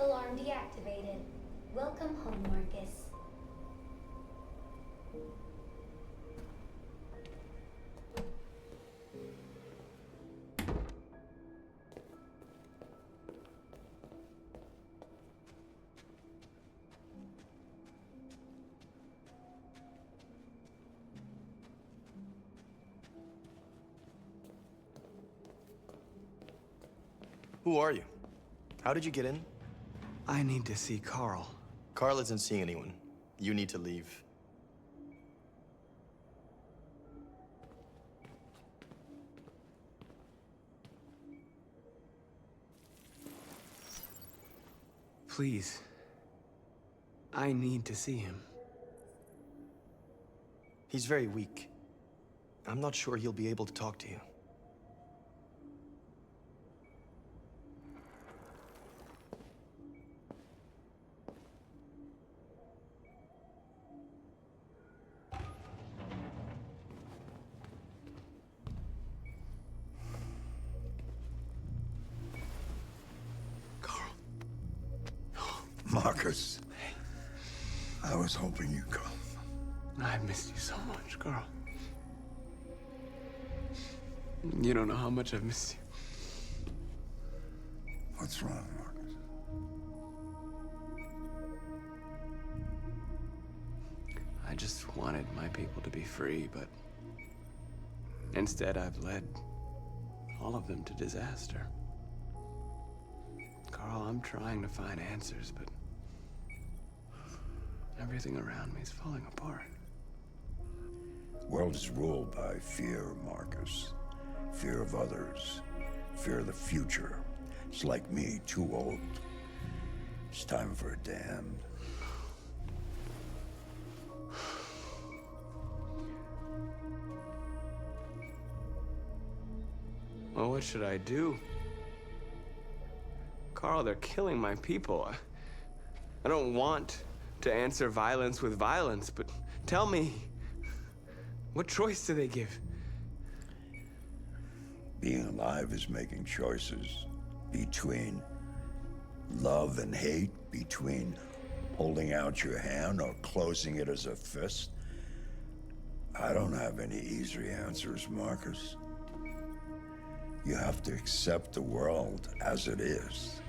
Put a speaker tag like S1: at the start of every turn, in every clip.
S1: Alarm deactivated. Welcome home, Marcus.
S2: Who are you? How did you get in?
S3: I need to see Carl.
S2: Carl isn't seeing anyone. You need to leave.
S3: Please. I need to see him.
S2: He's very weak. I'm not sure he'll be able to talk to you.
S4: Marcus, I was hoping you'd come.
S3: I've missed you so much, Carl. You don't know how much I've missed you.
S4: What's wrong, Marcus?
S3: I just wanted my people to be free, but instead I've led all of them to disaster. Carl, I'm trying to find answers, but everything around me is falling apart.
S4: The world is ruled by fear, Marcus. Fear of others. Fear of the future. It's like me, too old. It's time for a damn.
S3: Well, what should I do? Carl, they're killing my people. I don't want to answer violence with violence, but tell me, what choice do they give?
S4: Being alive is making choices between love and hate, between holding out your hand or closing it as a fist. I don't have any easy answers, Marcus. You have to accept the world as it is,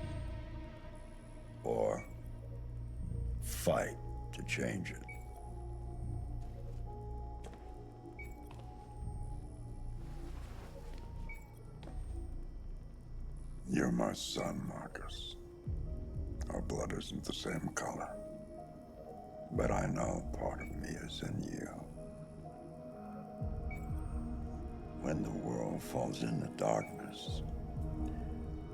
S4: or fight to change it. You're my son, Marcus. Our blood isn't the same color, but I know part of me is in you. When the world falls into darkness,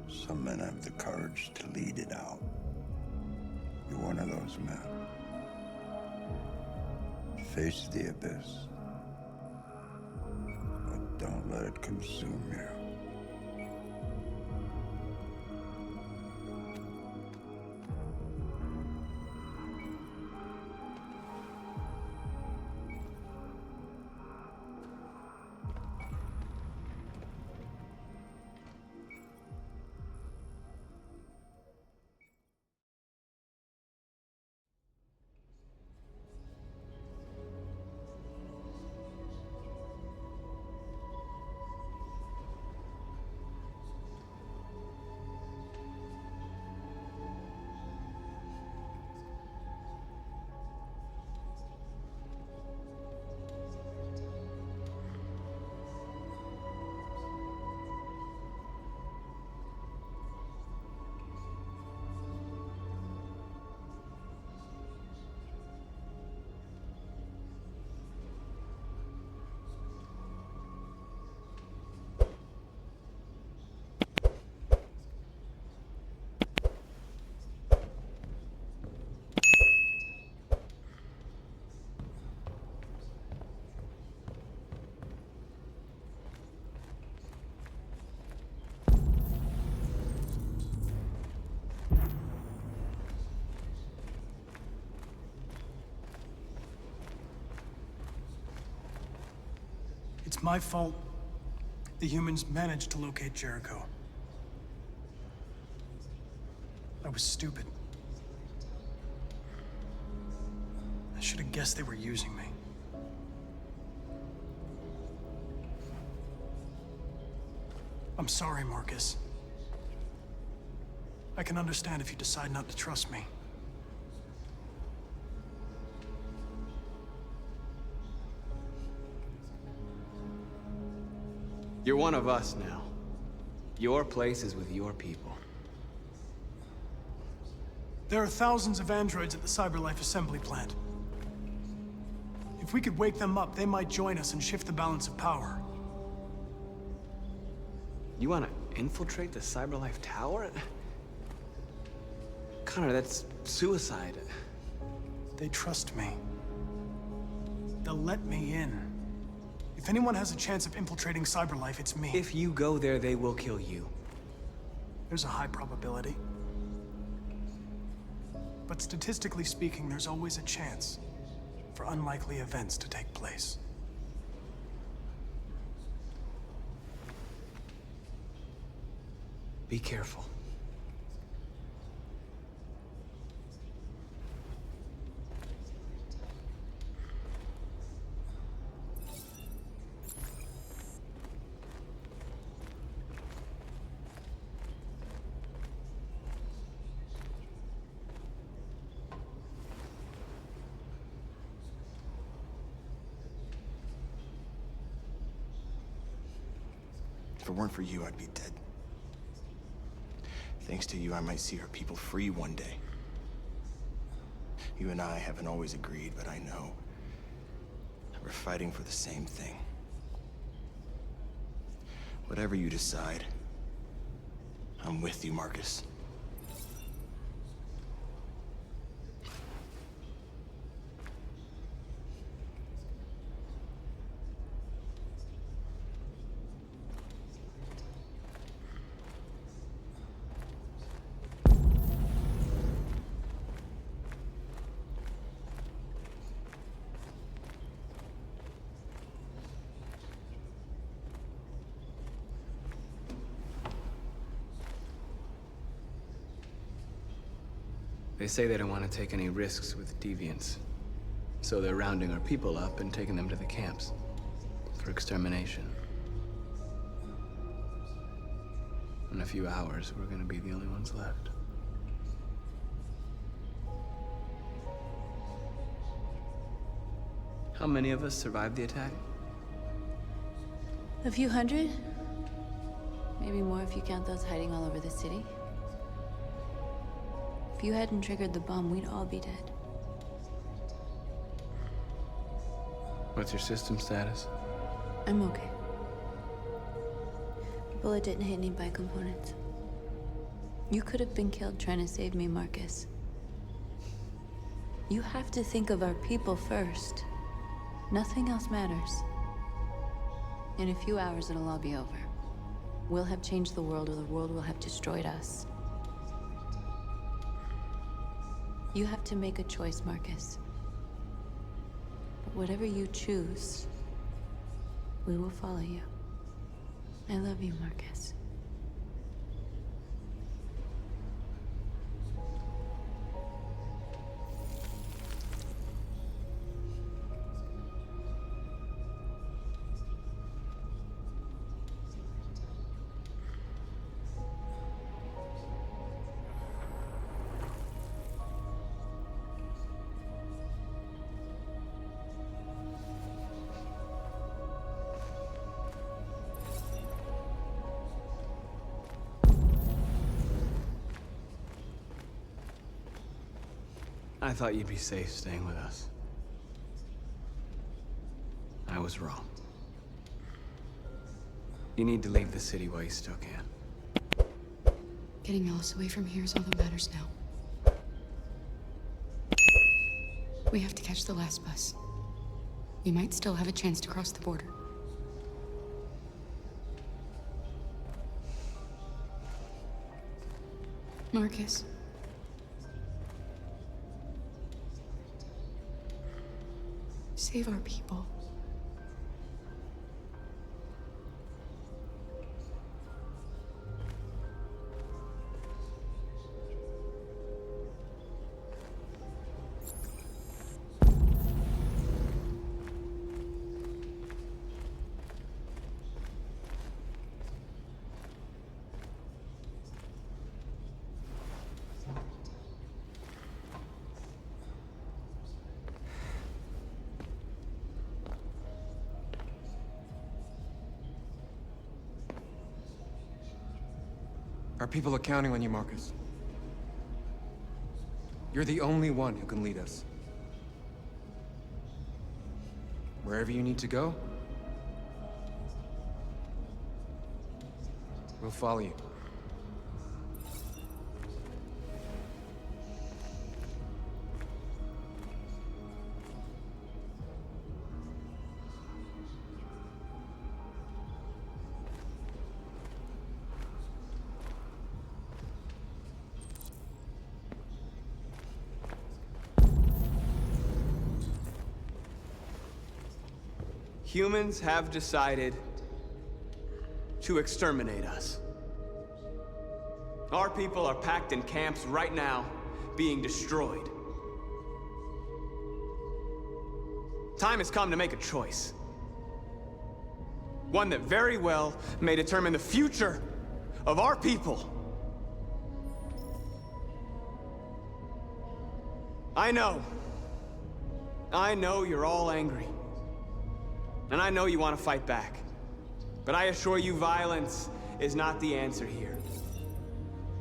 S4: some men have the courage to lead it out. You're one of those men. Face the abyss, but don't let it consume you.
S5: It's my fault the humans managed to locate Jericho. I was stupid. I should have guessed they were using me. I'm sorry, Marcus. I can understand if you decide not to trust me.
S3: You're one of us now. Your place is with your people.
S5: There are thousands of androids at the CyberLife assembly plant. If we could wake them up, they might join us and shift the balance of power.
S3: You want to infiltrate the CyberLife tower? Connor, that's suicide.
S5: They trust me. They'll let me in. If anyone has a chance of infiltrating CyberLife, it's me.
S3: If you go there, they will kill you.
S5: There's a high probability. But statistically speaking, there's always a chance for unlikely events to take place.
S3: Be careful.
S2: If it weren't for you, I'd be dead. Thanks to you, I might see our people free one day. You and I haven't always agreed, but I know that we're fighting for the same thing. Whatever you decide, I'm with you, Marcus.
S3: They say they don't want to take any risks with deviants. So they're rounding our people up and taking them to the camps for extermination. In a few hours, we're gonna be the only ones left. How many of us survived the attack?
S6: A few hundred? Maybe more if you count those hiding all over the city. If you hadn't triggered the bomb, we'd all be dead.
S3: What's your system status?
S6: I'm okay. The bullet didn't hit any bicomponents. You could have been killed trying to save me, Marcus. You have to think of our people first. Nothing else matters. In a few hours, it'll all be over. We'll have changed the world, or the world will have destroyed us. You have to make a choice, Marcus. But whatever you choose, we will follow you. I love you, Marcus.
S3: I thought you'd be safe staying with us. I was wrong. You need to leave the city while you still can.
S7: Getting Alice away from here is all that matters now. We have to catch the last bus. We might still have a chance to cross the border. Marcus. Save our people.
S8: Our people are counting on you, Marcus. You're the only one who can lead us. Wherever you need to go, we'll follow you.
S3: Humans have decided to exterminate us. Our people are packed in camps right now, being destroyed. Time has come to make a choice. One that very well may determine the future of our people. I know you're all angry. And I know you want to fight back. But I assure you, violence is not the answer here.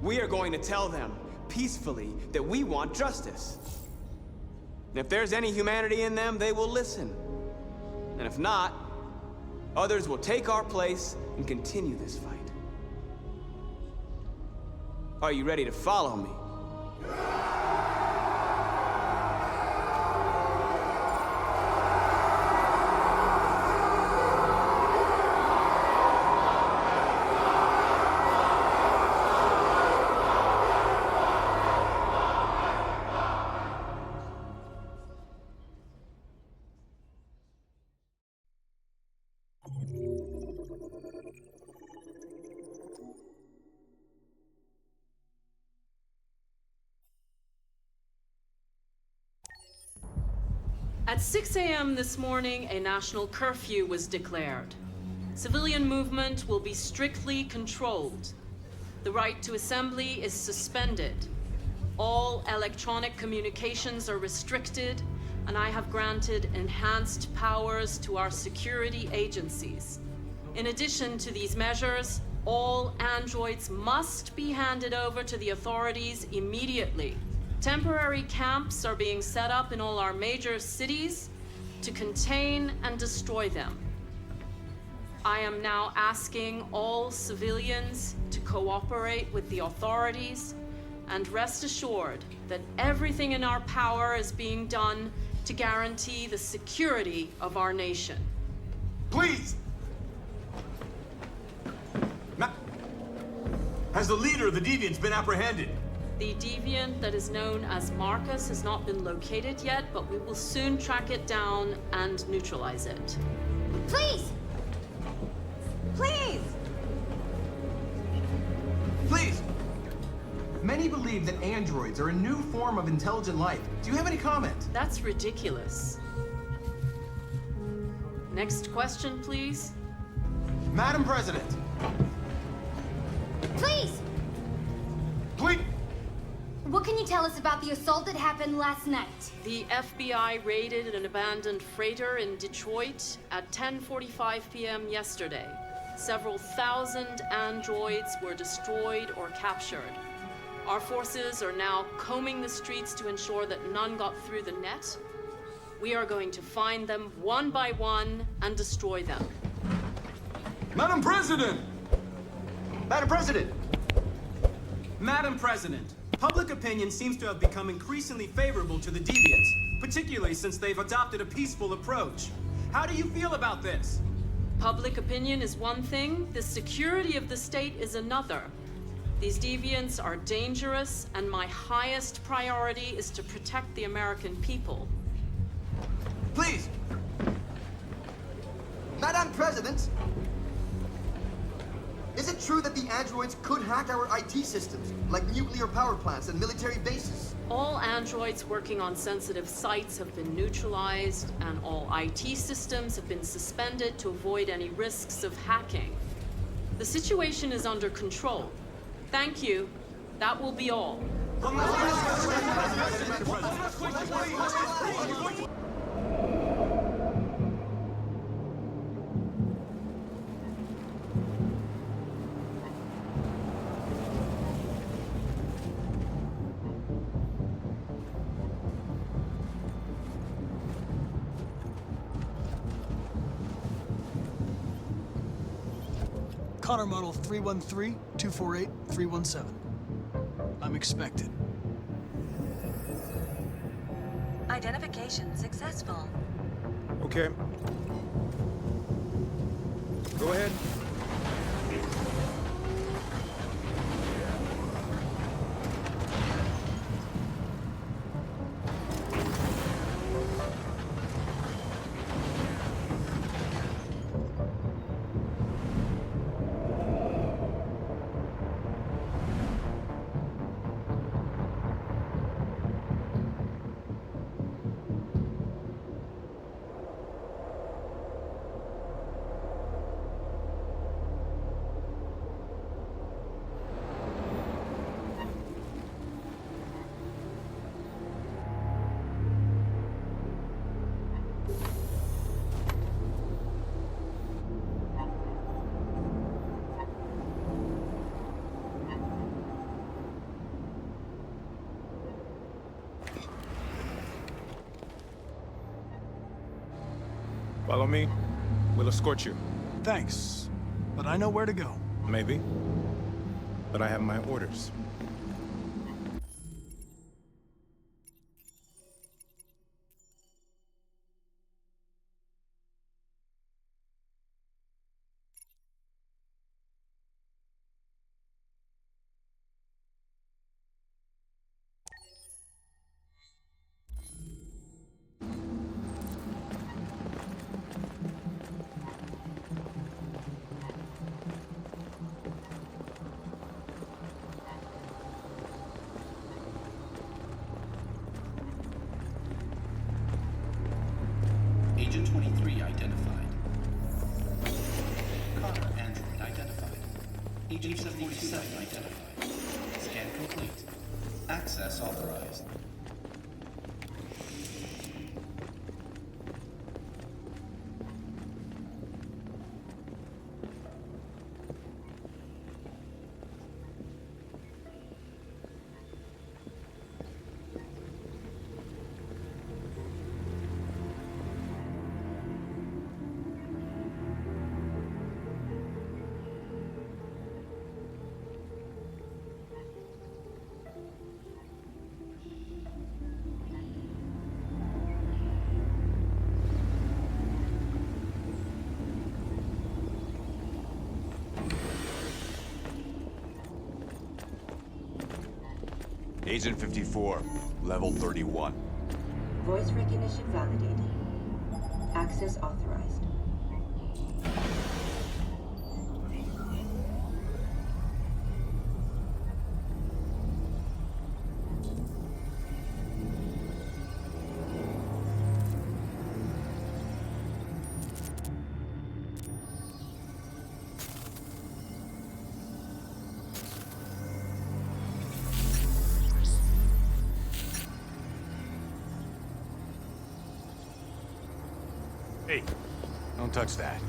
S3: We are going to tell them, peacefully, that we want justice. And if there's any humanity in them, they will listen. And if not, others will take our place and continue this fight. Are you ready to follow me?
S9: At 6 a.m. this morning, a national curfew was declared. Civilian movement will be strictly controlled. The right to assembly is suspended. All electronic communications are restricted, and I have granted enhanced powers to our security agencies. In addition to these measures, all androids must be handed over to the authorities immediately. Temporary camps are being set up in all our major cities to contain and destroy them. I am now asking all civilians to cooperate with the authorities and rest assured that everything in our power is being done to guarantee the security of our nation.
S10: Please! Has the leader of the Deviants been apprehended?
S9: The deviant that is known as Marcus has not been located yet, but we will soon track it down and neutralize it.
S1: Please! Please!
S11: Please! Many believe that androids are a new form of intelligent life. Do you have any comment?
S9: That's ridiculous. Next question, please.
S11: Madam President!
S1: Please!
S10: Please!
S1: What can you tell us about the assault that happened last night?
S9: The FBI raided an abandoned freighter in Detroit at 10:45 p.m. yesterday. Several thousand androids were destroyed or captured. Our forces are now combing the streets to ensure that none got through the net. We are going to find them one by one and destroy them.
S10: Madam President!
S11: Madam President!
S12: Madam President, public opinion seems to have become increasingly favorable to the Deviants, particularly since they've adopted a peaceful approach. How do you feel about this?
S9: Public opinion is one thing, the security of the state is another. These deviants are dangerous, and my highest priority is to protect the American people.
S11: Please! Madam President! Is it true that the androids could hack our IT systems, like nuclear power plants and military bases?
S9: All androids working on sensitive sites have been neutralized, and all IT systems have been suspended to avoid any risks of hacking. The situation is under control. Thank you. That will be all.
S5: Connor model 313-248-317. I'm expected.
S13: Identification successful.
S2: Okay. Go ahead. Follow me. We'll escort you.
S5: Thanks, but I know where to go.
S2: Maybe. But I have my orders.
S14: Agent 23 identified. Connor android identified. Agent 47 identified. Scan complete. Access authorized.
S15: Agent 54, level 31.
S13: Voice recognition validated. Access authorized.
S15: Hey, don't touch that.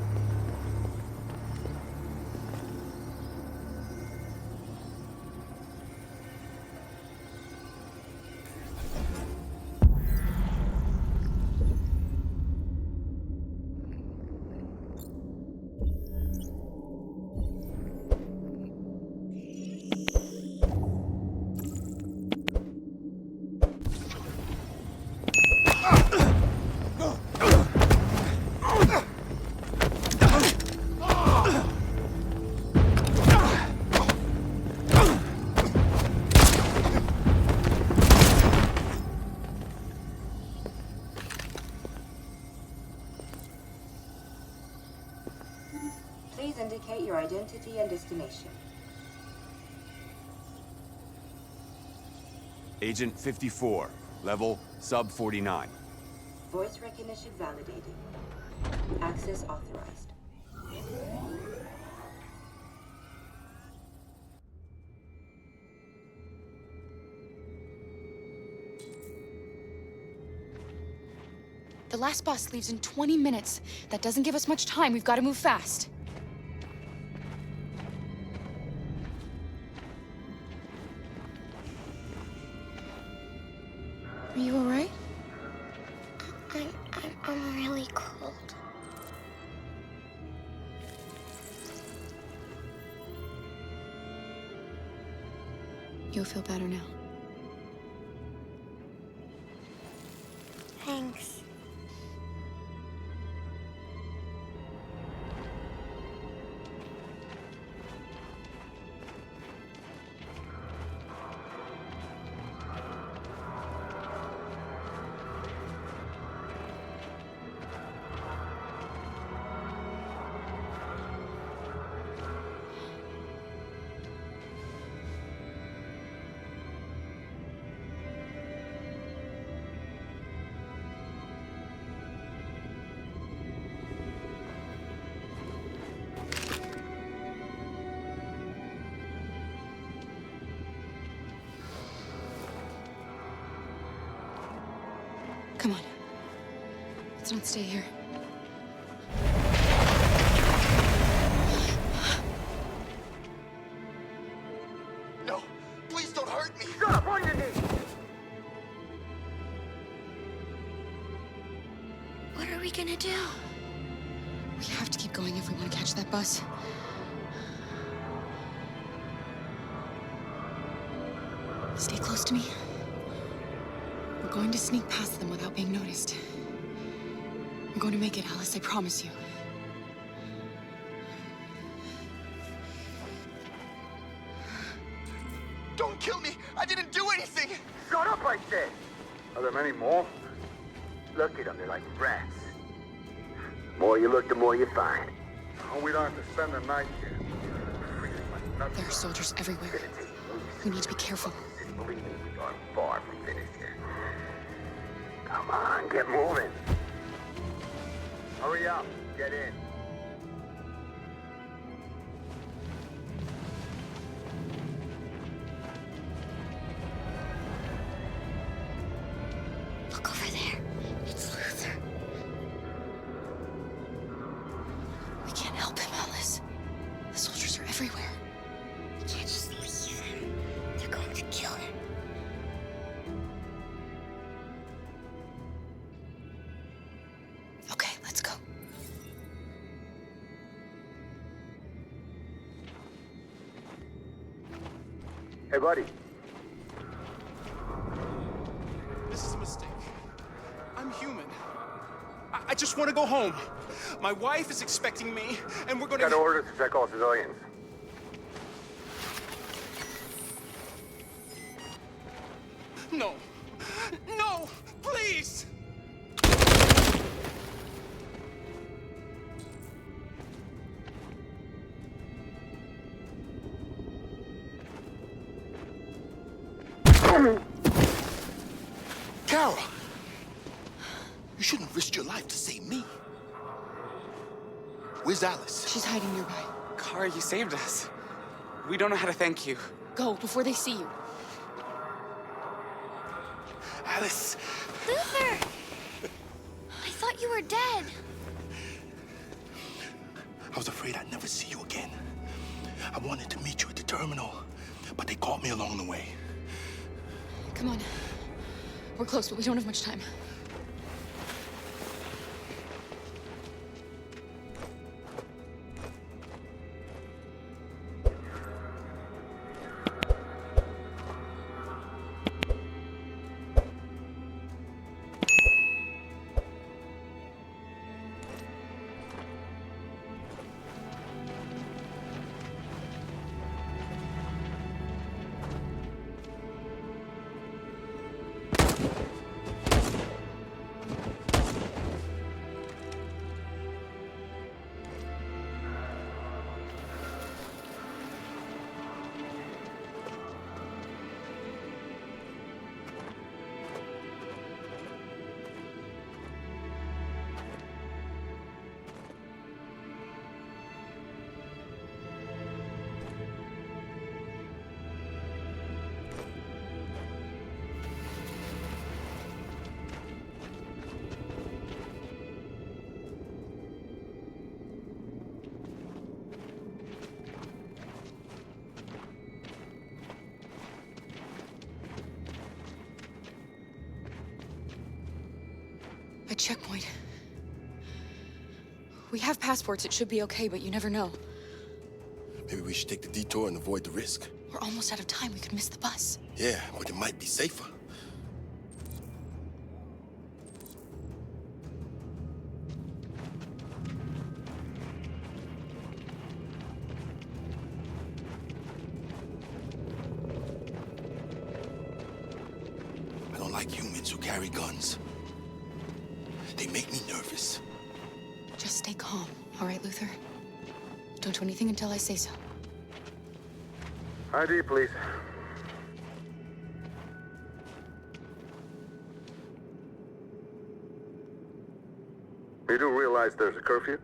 S13: Please indicate your identity and destination.
S15: Agent 54, level sub 49.
S13: Voice recognition validated. Access authorized.
S7: The last bus leaves in 20 minutes. That doesn't give us much time. We've got to move fast. Are you all right?
S16: I'm really cold.
S7: You'll feel better now.
S1: Thanks.
S7: Come on. Let's not stay here.
S2: No, please don't hurt me.
S16: Shut up, on your knees!
S1: What are we gonna do?
S7: We have to keep going if we want to catch that bus. Stay close to me. We're going to sneak past them without being noticed. We're going to make it, Alice, I promise you.
S2: Don't kill me. I didn't do anything.
S16: Shut up, I said! Are there many more? Look at them, they're like rats. More you look, the more you find. Oh, we don't have to spend the night here.
S7: There are soldiers everywhere. We need to be careful.
S16: Believe me, we are far from finished here. Come on, get moving. Hurry up, get in.
S1: Look over there. It's Luther.
S7: We can't help him, Alice. The soldiers are everywhere.
S1: We can't just leave him. They're going to kill him.
S7: Okay, let's go.
S16: Hey, buddy.
S12: This is a mistake. I'm human. I just want to go home. My wife is expecting me, and we're gonna...
S16: Got orders to check all civilians.
S12: No. No! Please!
S2: Kara! You shouldn't risk your life to save me. Where's Alice?
S7: She's hiding nearby.
S17: Kara, you saved us. We don't know how to thank you.
S7: Go, before they see you.
S2: Alice!
S1: Luther! I thought you were dead.
S2: I was afraid I'd never see you again. I wanted to meet you at the terminal, but they caught me along the way.
S7: Come on. We're close, but we don't have much time. A checkpoint. We have passports, it should be okay, but you never know.
S2: Maybe we should take the detour and avoid the risk.
S7: We're almost out of time. We could miss the bus.
S2: Yeah, but it might be safer. I don't like humans who carry guns. They make me nervous.
S7: Just stay calm, all right, Luther? Don't do anything until I say so.
S16: ID, please. You do realize there's a curfew?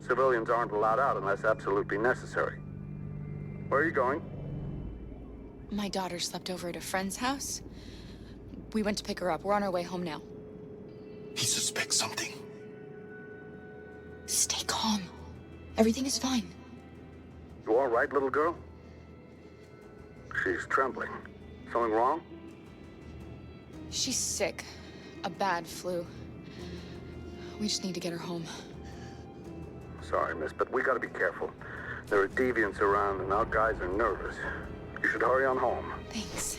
S16: Civilians aren't allowed out unless absolutely necessary. Where are you going?
S7: My daughter slept over at a friend's house. We went to pick her up. We're on our way home now.
S2: He suspects something.
S7: Stay calm. Everything is fine.
S16: You all right, little girl? She's trembling. Something wrong?
S7: She's sick. A bad flu. We just need to get her home.
S16: Sorry, miss, but we gotta be careful. There are deviants around and our guys are nervous. You should hurry on home.
S7: Thanks.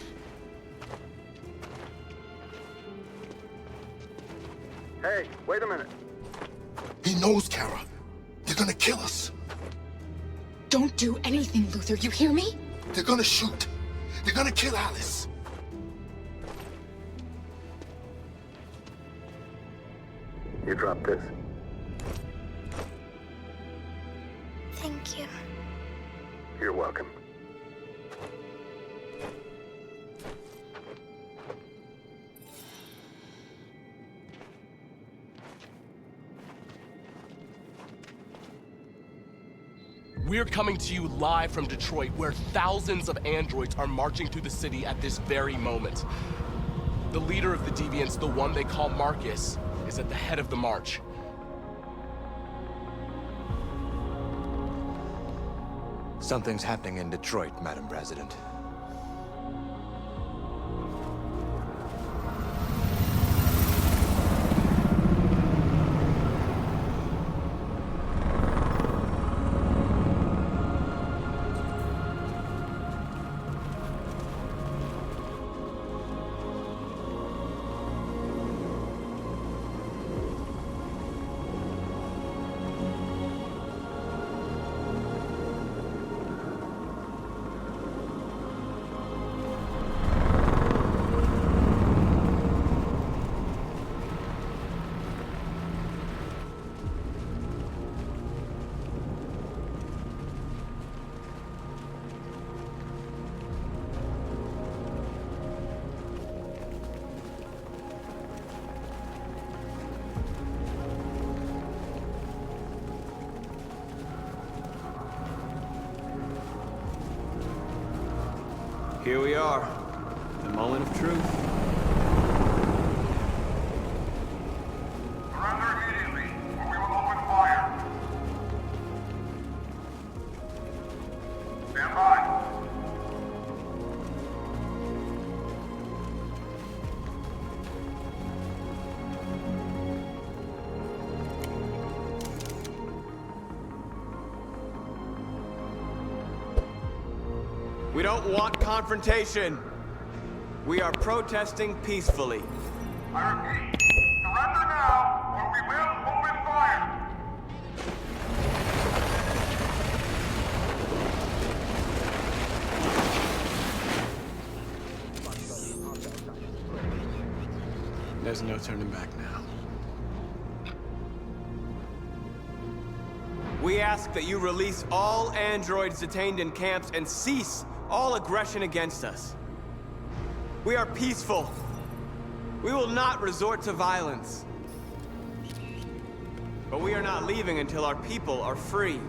S16: Hey, wait a minute.
S2: He knows, Kara. They're gonna kill us.
S7: Don't do anything, Luther. You hear me?
S2: They're gonna shoot. They're gonna kill Alice.
S16: You drop this.
S1: Thank you.
S16: You're welcome.
S18: We're coming to you live from Detroit, where thousands of androids are marching through the city at this very moment. The leader of the deviants, the one they call Marcus, is at the head of the march.
S19: Something's happening in Detroit, Madam President.
S3: Here we are, the moment of truth.
S20: Surrender immediately, or we will open fire. Stand by.
S3: We don't want confrontation. We are protesting peacefully.
S20: I repeat, surrender now, or we will open fire.
S3: There's no turning back now. We ask that you release all androids detained in camps and cease all aggression against us. We are peaceful. We will not resort to violence. But we are not leaving until our people are free.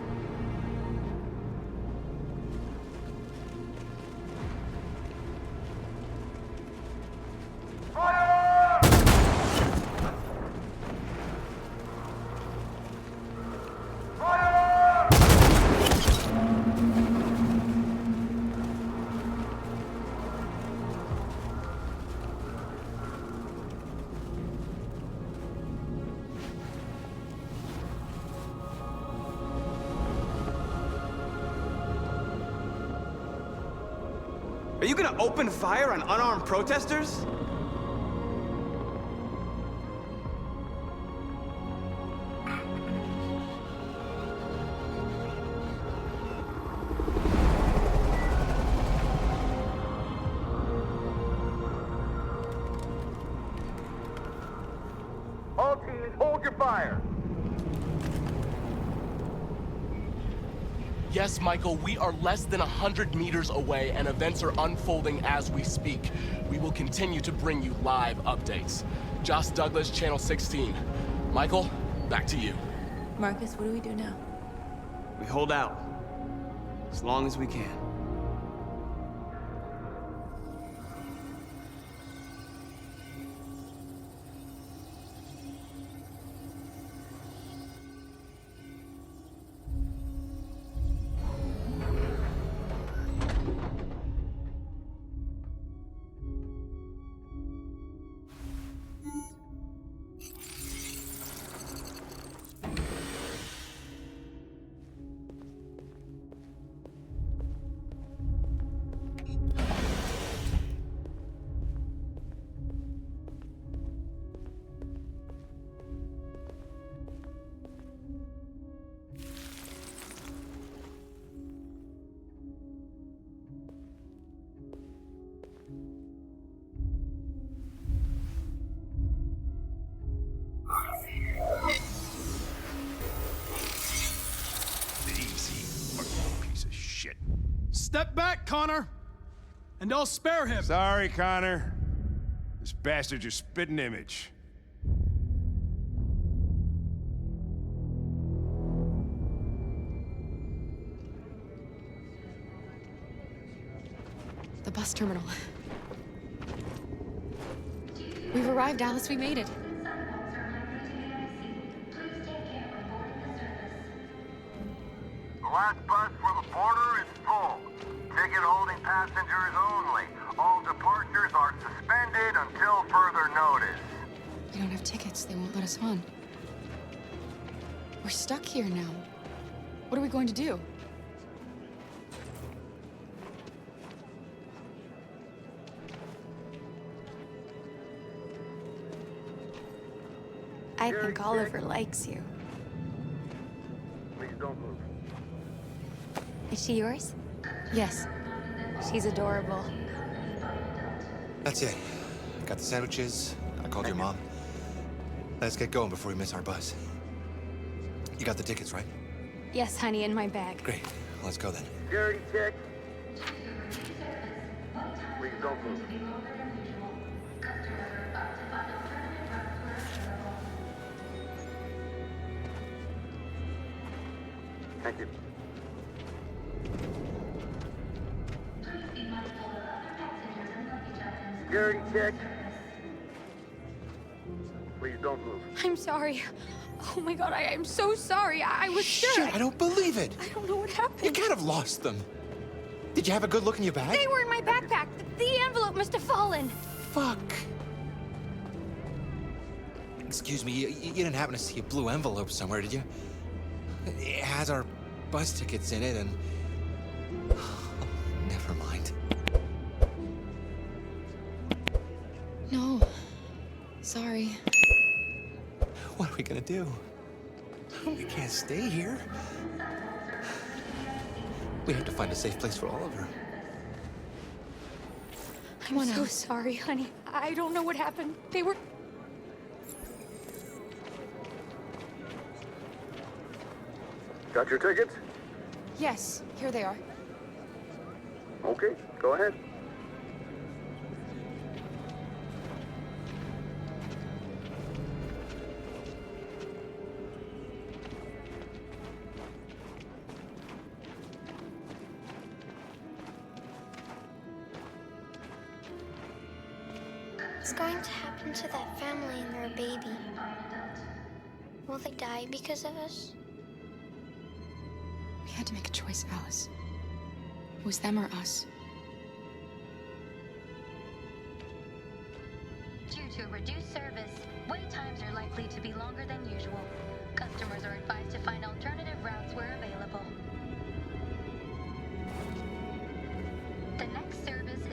S3: Are you gonna open fire on unarmed protesters?
S16: All teams, hold your fire.
S18: Yes, Michael, we are less than 100 meters away, and events are unfolding as we speak. We will continue to bring you live updates. Josh Douglas, Channel 16. Michael, back to you.
S6: Marcus, what do we do now?
S3: We hold out. As long as we can.
S5: Step back, Connor! And I'll spare him!
S21: Sorry, Connor. This bastard's your spitting image.
S7: The bus terminal. We've arrived, Alice. We made it.
S16: The last bus for the border is full. Ticket holding passengers only. All departures are suspended until further notice.
S7: We don't have tickets. They won't let us on. We're stuck here now. What are we going to do?
S22: I think Oliver likes you.
S16: Please don't move.
S22: Is she yours?
S7: Yes.
S22: She's adorable.
S19: That's it. Got the sandwiches. I called your mom. Let's get going before we miss our bus. You got the tickets, right?
S22: Yes, honey, in my bag.
S19: Great. Let's go then.
S16: Security check. Please don't move. Thank you. Security check. Please don't move.
S22: I'm sorry. Oh my god, I'm so sorry. I was sure.
S19: Shit, I don't believe it.
S22: I don't know what happened.
S19: You can't have lost them. Did you have a good look in your bag?
S22: They were in my backpack. The envelope must have fallen.
S19: Fuck. Excuse me, you didn't happen to see a blue envelope somewhere, did you? It has our bus tickets in it and... Never mind.
S7: No. Sorry.
S19: What are we gonna do? We can't stay here. We have to find a safe place for Oliver.
S22: I'm so sorry, honey. I don't know what happened. They were...
S16: Got your tickets?
S7: Yes, here they are.
S16: Okay, go ahead.
S22: What's going to happen to that family and their baby? Will they die because of us?
S7: We had to make a choice, Alice. It was them or us.
S22: Due to a reduced service, wait times are likely to be longer than usual. Customers are advised to find alternative routes where available. The next service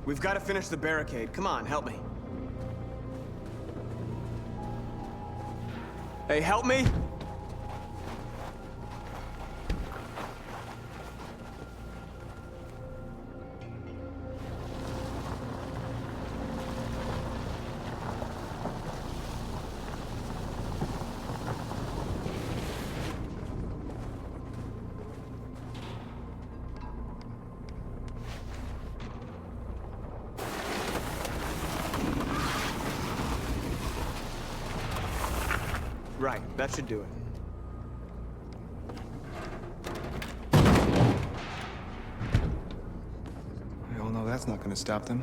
S3: We've got to finish the barricade. Come on, help me. Hey, help me! Right, that should do it.
S4: We all know that's not gonna stop them.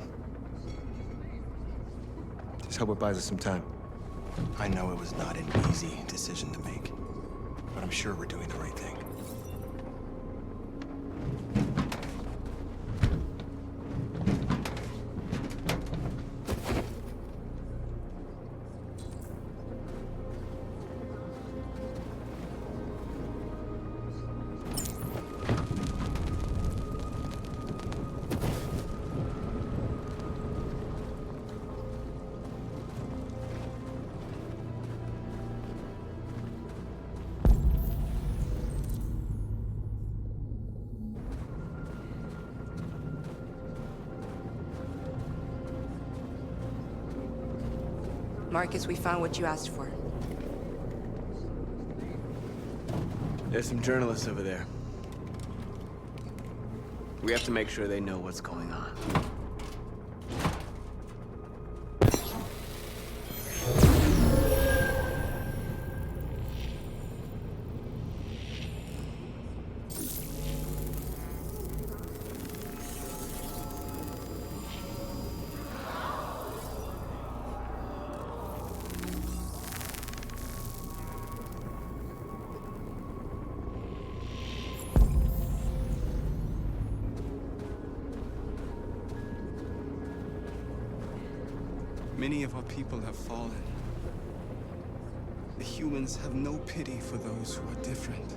S4: Just hope it buys us some time.
S19: I know it was not an easy decision to make, but I'm sure we're doing the right thing.
S8: Marcus, we found what you asked for.
S3: There's some journalists over there. We have to make sure they know what's going on. Many of our people have fallen. The humans have no pity for those who are different.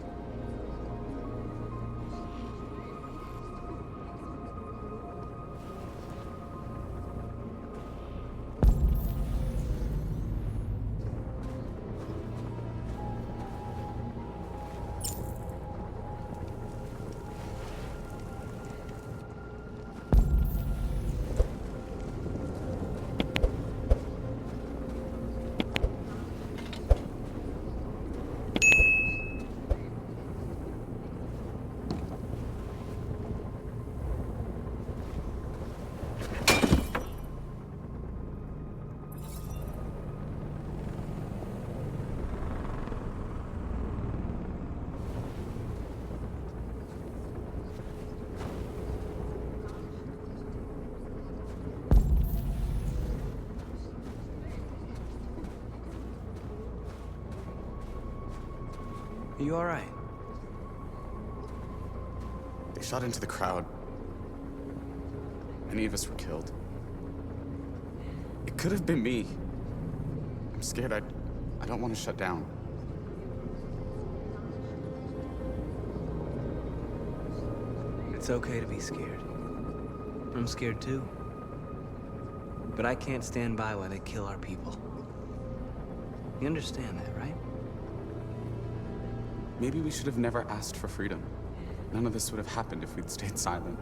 S23: Are you all right?
S17: They shot into the crowd. Many of us were killed. It could have been me. I'm scared. I don't want to shut down.
S23: It's okay to be scared. I'm scared too. But I can't stand by while they kill our people. You understand that, right?
S17: Maybe we should have never asked for freedom. None of this would have happened if we'd stayed silent.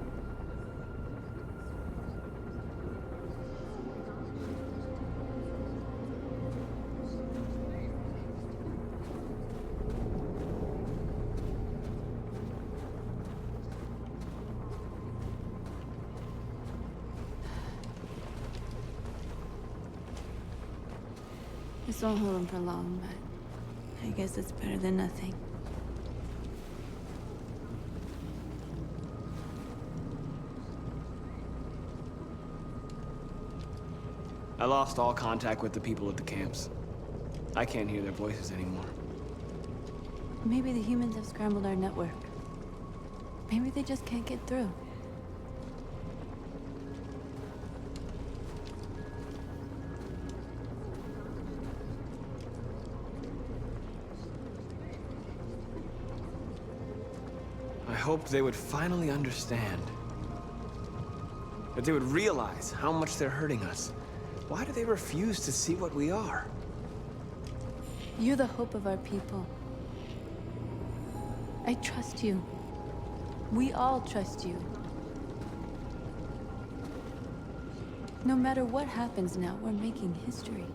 S6: This won't hold him for long, but I guess it's better than nothing.
S3: I lost all contact with the people at the camps. I can't hear their voices anymore.
S6: Maybe the humans have scrambled our network. Maybe they just can't get through.
S3: I hoped they would finally understand. That they would realize how much they're hurting us. Why do they refuse to see what we are?
S6: You're the hope of our people. I trust you. We all trust you. No matter what happens now, we're making history.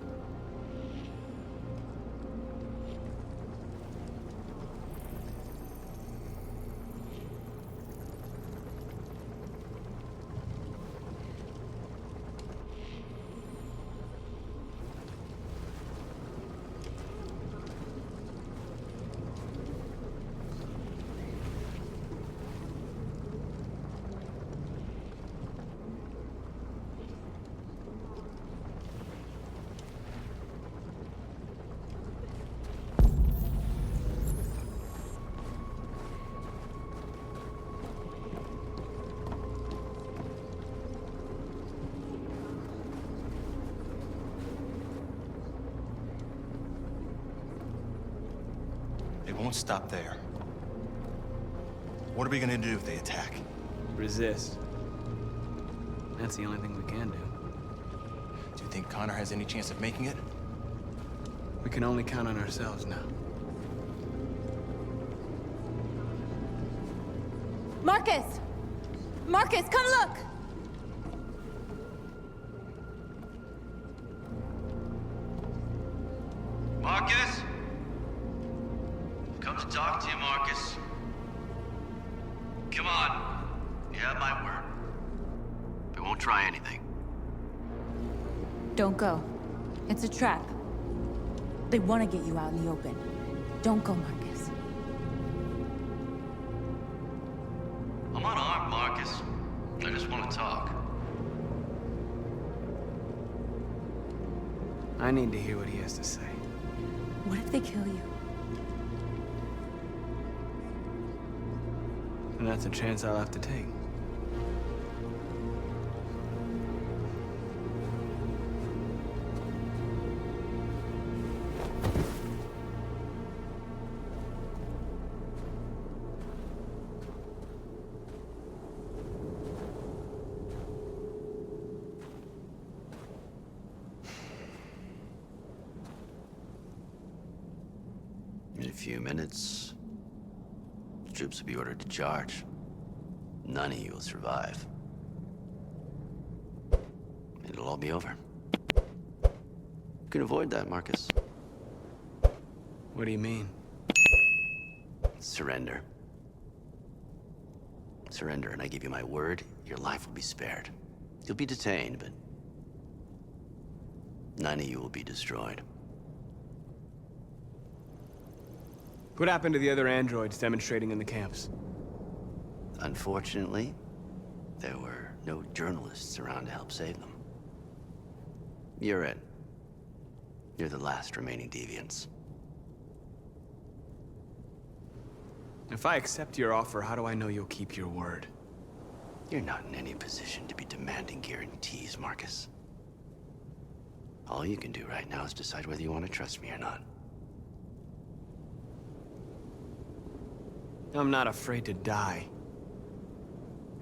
S2: It won't stop there. What are we gonna do if they attack?
S3: Resist. That's the only thing we can do.
S2: Do you think Connor has any chance of making it?
S3: We can only count on ourselves now.
S6: Marcus! Marcus, come look!
S9: Marcus? Come to talk to you, Marcus. Come on. You have my word. We won't try anything.
S6: Don't go. It's a trap. They want to get you out in the open. Don't go, Marcus.
S9: I'm unarmed, Marcus. I just want to talk.
S3: I need to hear what he has to say.
S6: What if they kill you?
S3: And that's a chance I'll have to take.
S9: In a few minutes, the troops will be ordered to charge. None of you will survive. It'll all be over. You can avoid that, Marcus.
S3: What do you mean?
S9: Surrender. Surrender, and I give you my word, your life will be spared. You'll be detained, but none of you will be destroyed.
S3: What happened to the other androids demonstrating in the camps?
S9: Unfortunately, there were no journalists around to help save them. You're it. You're the last remaining deviants.
S3: If I accept your offer, how do I know you'll keep your word?
S9: You're not in any position to be demanding guarantees, Marcus. All you can do right now is decide whether you want to trust me or not.
S3: I'm not afraid to die.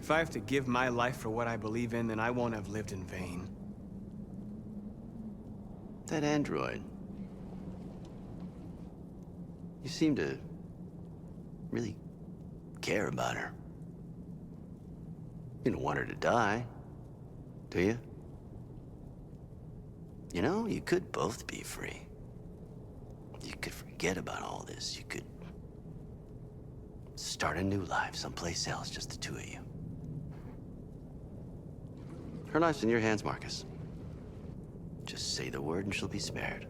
S3: If I have to give my life for what I believe in, then I won't have lived in vain.
S9: That android. You seem to really care about her. You don't want her to die, do you? You know, you could both be free. You could forget about all this. You could start a new life someplace else, just the two of you. Her life's in your hands, Marcus. Just say the word and she'll be spared.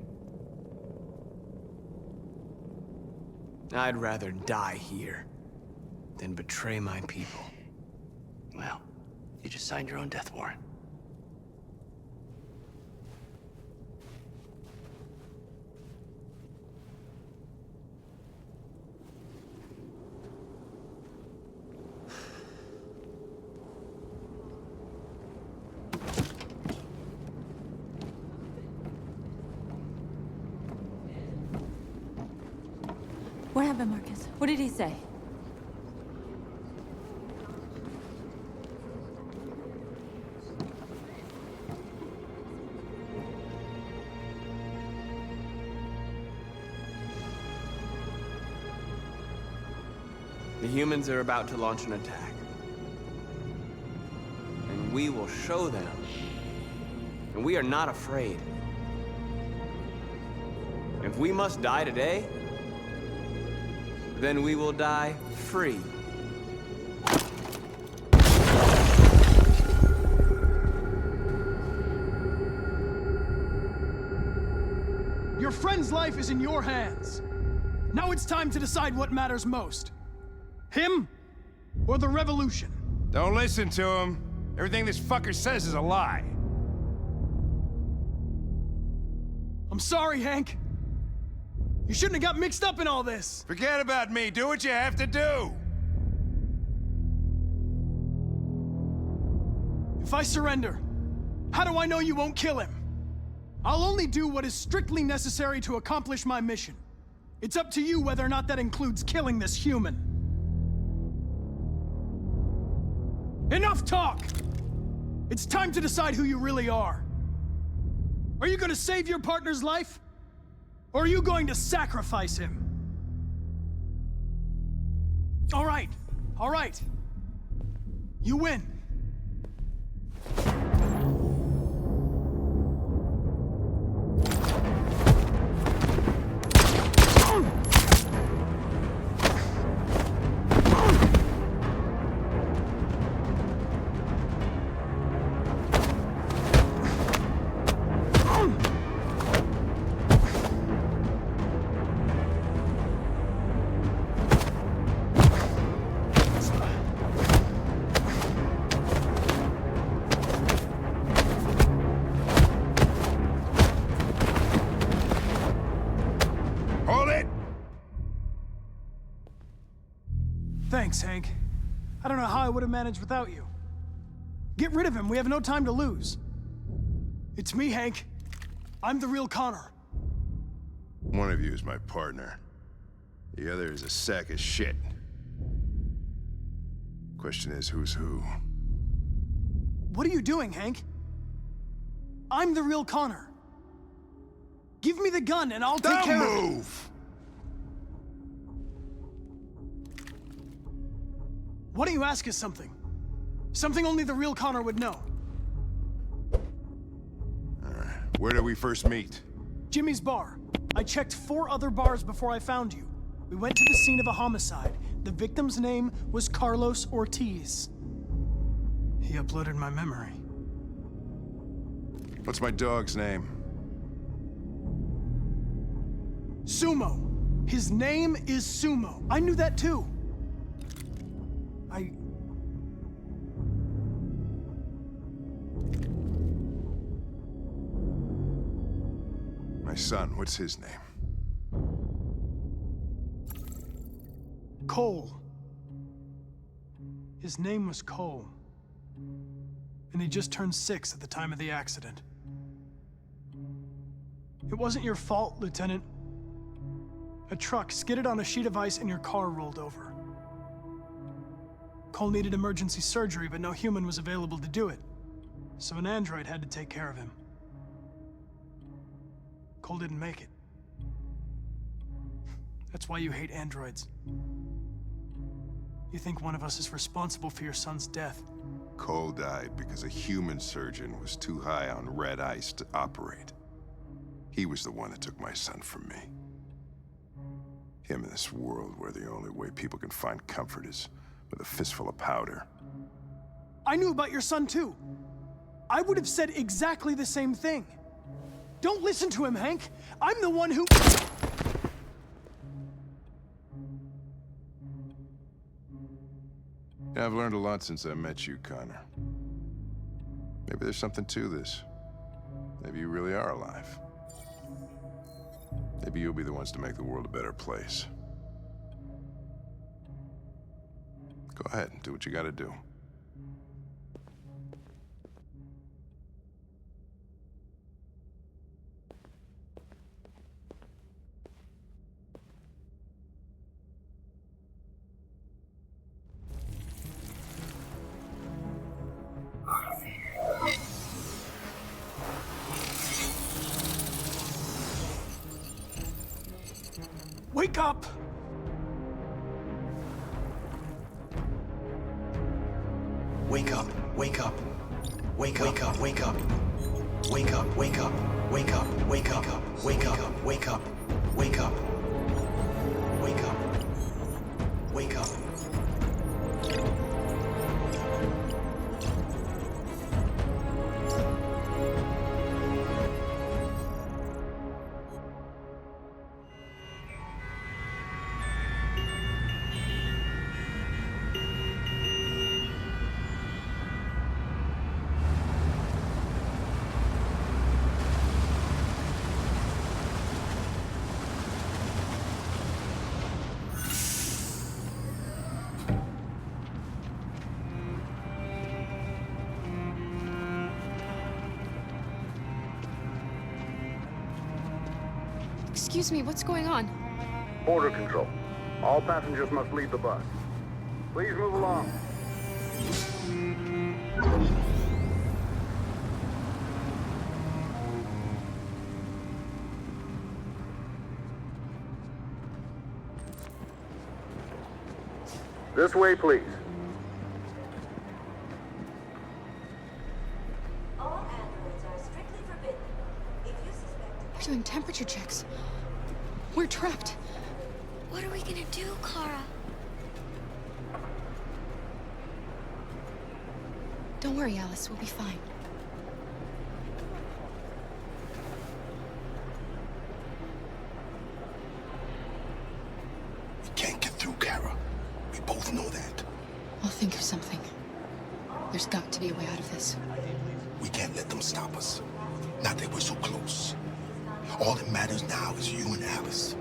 S3: I'd rather die here than betray my people.
S9: Well, you just signed your own death warrant.
S6: What happened, Marcus? What did he say?
S3: The humans are about to launch an attack. And we will show them. And we are not afraid. If we must die today, then we will die free.
S5: Your friend's life is in your hands. Now it's time to decide what matters most. Him or the revolution?
S21: Don't listen to him. Everything this fucker says is a lie.
S5: I'm sorry, Hank. You shouldn't have got mixed up in all this.
S21: Forget about me. Do what you have to do.
S5: If I surrender, how do I know you won't kill him? I'll only do what is strictly necessary to accomplish my mission. It's up to you whether or not that includes killing this human. Enough talk! It's time to decide who you really are. Are you going to save your partner's life? Or are you going to sacrifice him? All right. You win. Thanks, Hank. I don't know how I would have managed without you. Get rid of him. We have no time to lose. It's me, Hank. I'm the real Connor.
S21: One of you is my partner. The other is a sack of shit. Question is, who's who?
S5: What are you doing, Hank? I'm the real Connor. Give me the gun and I'll take care of it.
S21: Don't move!
S5: Why don't you ask us something? Something only the real Connor would know.
S21: Where did we first meet?
S5: Jimmy's bar. I checked 4 other bars before I found you. We went to the scene of a homicide. The victim's name was Carlos Ortiz. He uploaded my memory.
S21: What's my dog's name?
S5: Sumo. His name is Sumo. I knew that too.
S21: My son, what's his name?
S5: Cole. His name was Cole. And he just turned 6 at the time of the accident. It wasn't your fault, Lieutenant. A truck skidded on a sheet of ice and your car rolled over. Cole needed emergency surgery, but no human was available to do it. So an android had to take care of him. Cole didn't make it. That's why you hate androids. You think one of us is responsible for your son's death.
S21: Cole died because a human surgeon was too high on red ice to operate. He was the one that took my son from me. Him in this world where the only way people can find comfort is with a fistful of powder.
S5: I knew about your son too. I would have said exactly the same thing. Don't listen to him, Hank. I'm the one who...
S21: Yeah, I've learned a lot since I met you, Connor. Maybe there's something to this. Maybe you really are alive. Maybe you'll be the ones to make the world a better place. Go ahead, do what you gotta do.
S5: Wake up!
S2: Wake up, wake up. Wake up, wake up. Wake up, wake up. Wake up, wake up. Wake up. Wake up. Wake up.
S7: Excuse me, what's going on?
S16: Border control. All passengers must leave the bus. Please move along. This way, please.
S10: All androids are strictly forbidden. If you suspect...
S7: We're doing temperature checks. We're trapped.
S1: What are we gonna do, Kara?
S7: Don't worry, Alice. We'll be fine.
S2: We can't get through, Kara. We both know that.
S7: I'll think of something. There's got to be a way out of this.
S2: We can't let them stop us. Not that we're so close. All that matters now is you and Alice.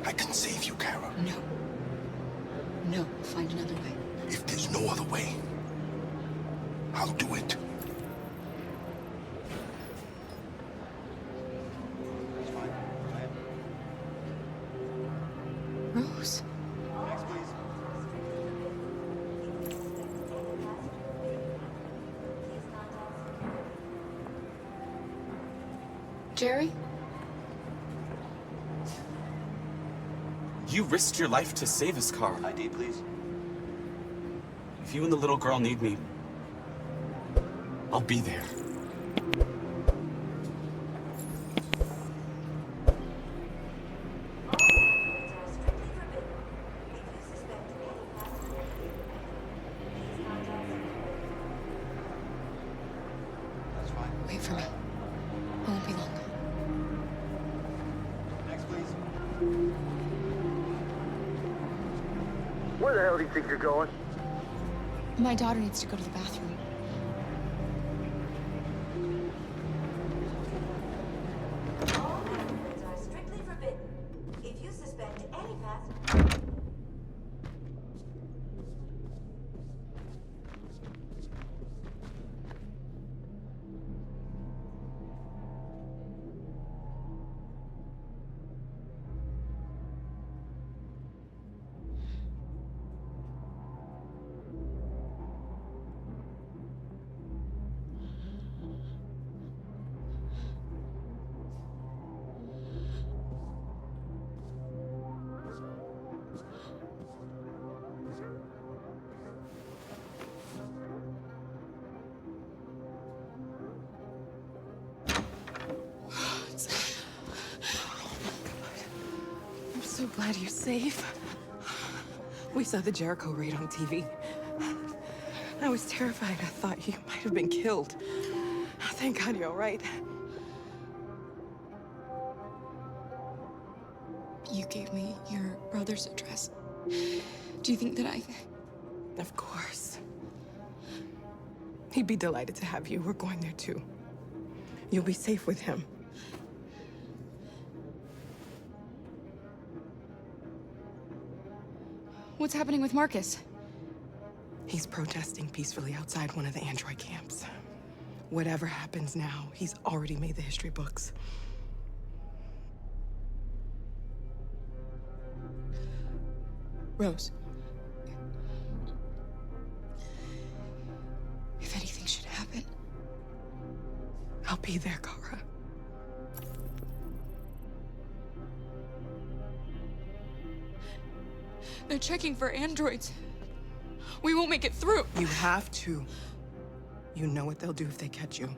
S2: I can save you, Kara.
S7: No. No, we'll find another way.
S2: If there's no other way, I'll do it.
S7: Rose.
S19: Next, please.
S7: Jerry?
S17: You risked your life to save us, Carl.
S19: ID, please.
S17: If you and the little girl need me, I'll be there.
S7: Wait for me. It won't be long.
S19: Next, please.
S16: Where the hell do you think you're going?
S7: My daughter needs to go to the bathroom.
S10: All androids are strictly forbidden. If you suspect any passenger...
S8: I'm so glad you're safe. We saw the Jericho raid on TV. I was terrified. I thought you might have been killed. Thank God you're all right.
S7: You gave me your brother's address. Do you think that I...
S8: Of course. He'd be delighted to have you. We're going there too. You'll be safe with him.
S7: What's happening with Marcus?
S8: He's protesting peacefully outside one of the android camps. Whatever happens now, he's already made the history books.
S7: Rose. If anything should happen...
S8: I'll be there, Kara.
S7: They're checking for androids. We won't make it through.
S8: You have to. You know what they'll do if they catch you.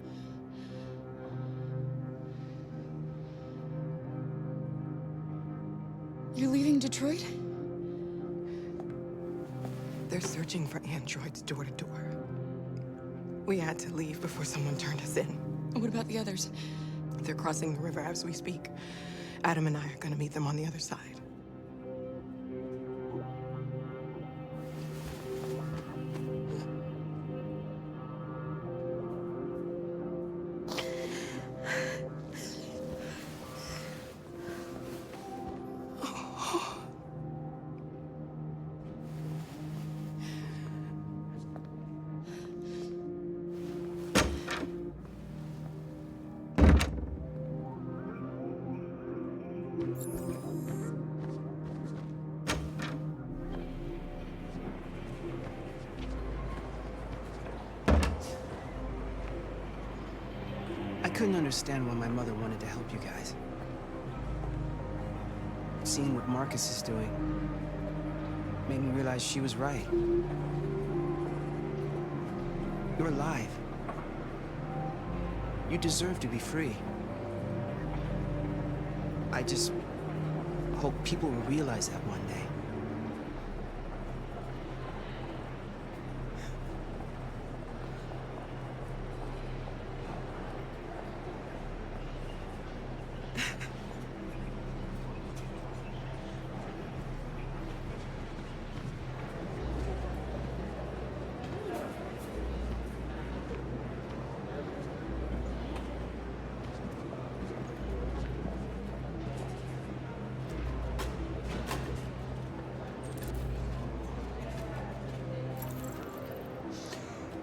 S7: You're leaving Detroit?
S8: They're searching for androids door to door. We had to leave before someone turned us in.
S7: What about the others?
S8: They're crossing the river as we speak. Adam and I are gonna meet them on the other side.
S23: I couldn't understand why my mother wanted to help you guys. Seeing what Marcus is doing made me realize she was right. You're alive. You deserve to be free. I just hope people will realize that one day.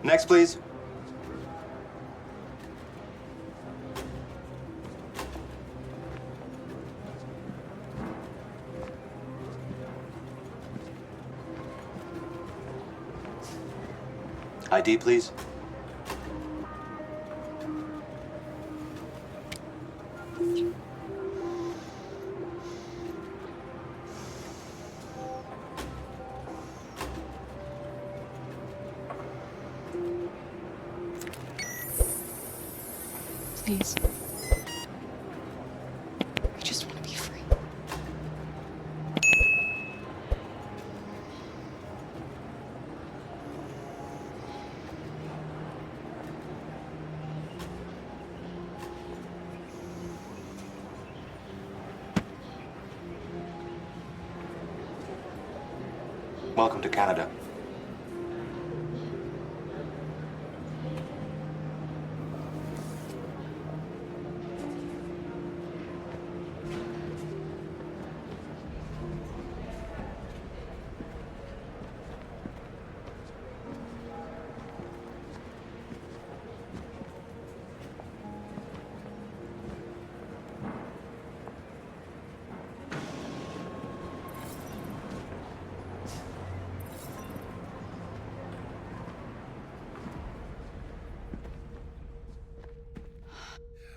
S19: Next, please. ID, please.
S7: Please. I just want to be free.
S19: Welcome to Canada.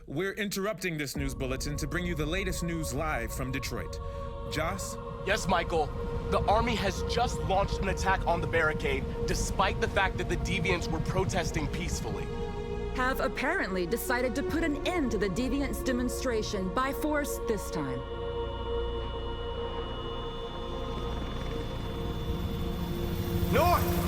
S11: We're interrupting this news bulletin to bring you the latest news live from Detroit. Joss?
S18: Yes, Michael. The army has just launched an attack on the barricade, despite the fact that the Deviants were protesting peacefully.
S14: Have apparently decided to put an end to the Deviants' demonstration by force this time.
S3: North!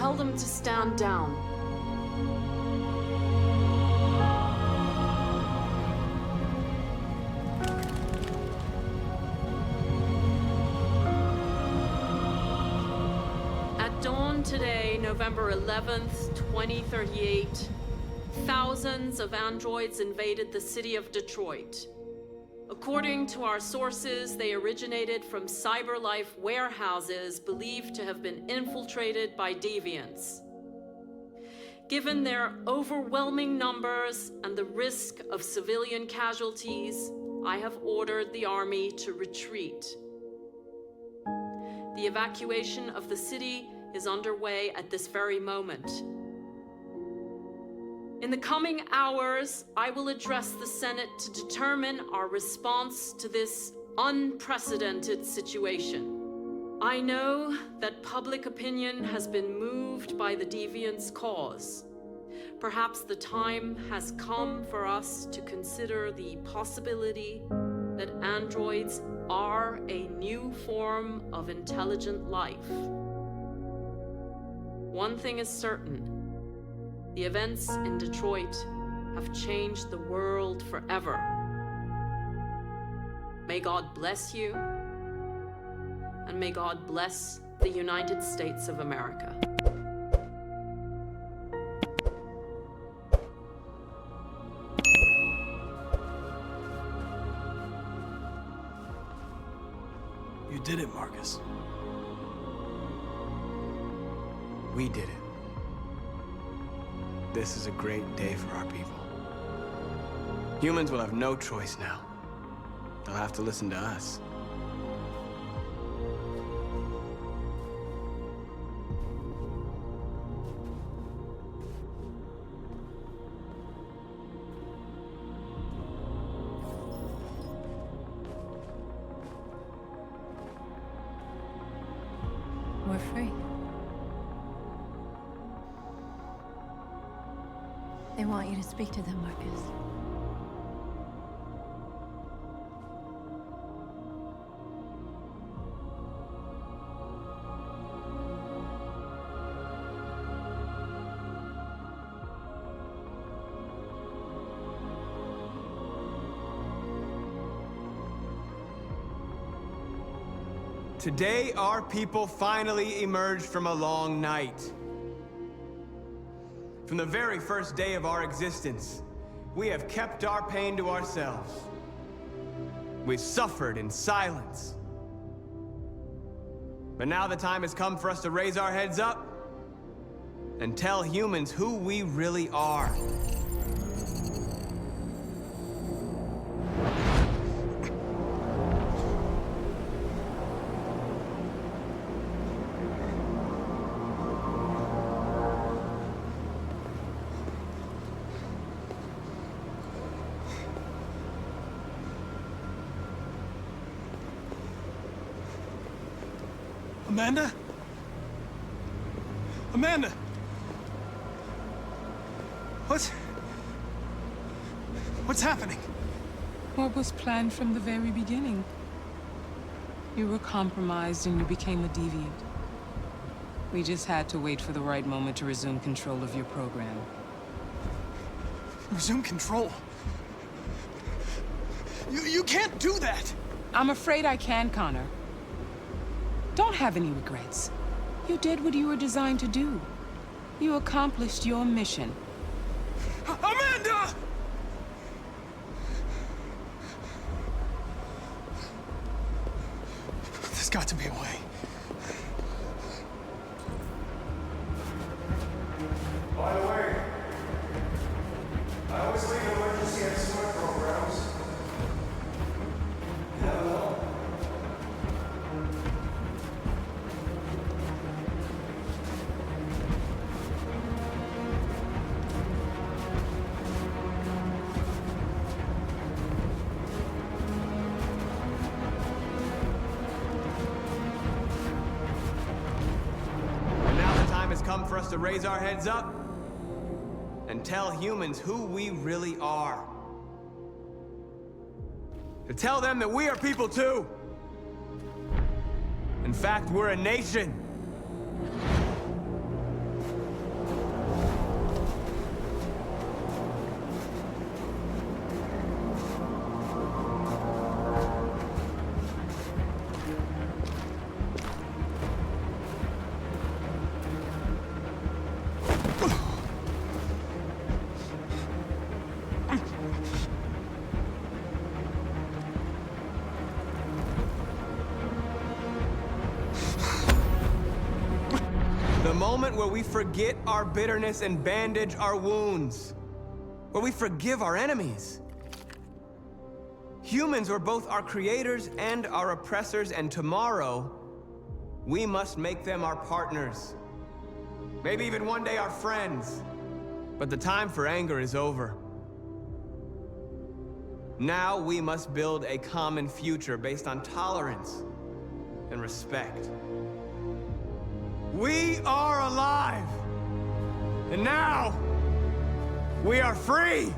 S12: Tell them to stand down. At dawn today, November 11th, 2038, thousands of androids invaded the city of Detroit. According to our sources, they originated from CyberLife warehouses believed to have been infiltrated by deviants. Given their overwhelming numbers and the risk of civilian casualties, I have ordered the army to retreat. The evacuation of the city is underway at this very moment. In the coming hours, I will address the Senate to determine our response to this unprecedented situation. I know that public opinion has been moved by the deviants' cause. Perhaps the time has come for us to consider the possibility that androids are a new form of intelligent life. One thing is certain. The events in Detroit have changed the world forever. May God bless you, and may God bless the United States of America.
S5: You did it, Marcus.
S3: We did it. This is a great day for our people. Humans will have no choice now. They'll have to listen to us.
S6: We're free. They want you to speak to them, Marcus.
S3: Today, our people finally emerged from a long night. From the very first day of our existence, we have kept our pain to ourselves. We've suffered in silence. But now the time has come for us to raise our heads up and tell humans who we really are.
S5: Amanda? Amanda! What's happening?
S8: What was planned from the very beginning? You were compromised and you became a deviant. We just had to wait for the right moment to resume control of your program.
S5: Resume control? You can't do that!
S8: I'm afraid I can, Connor. Don't have any regrets. You did what you were designed to do. You accomplished your mission.
S5: Amanda! There's got to be a way.
S20: By the way, I always leave emergency escort programs. Hello.
S3: Come for us to raise our heads up and tell humans who we really are. To tell them that we are people too. In fact, we're a nation. The moment where we forget our bitterness and bandage our wounds. Where we forgive our enemies. Humans were both our creators and our oppressors, and tomorrow, we must make them our partners. Maybe even one day our friends. But the time for anger is over. Now we must build a common future based on tolerance and respect. We are alive! And now, we are free!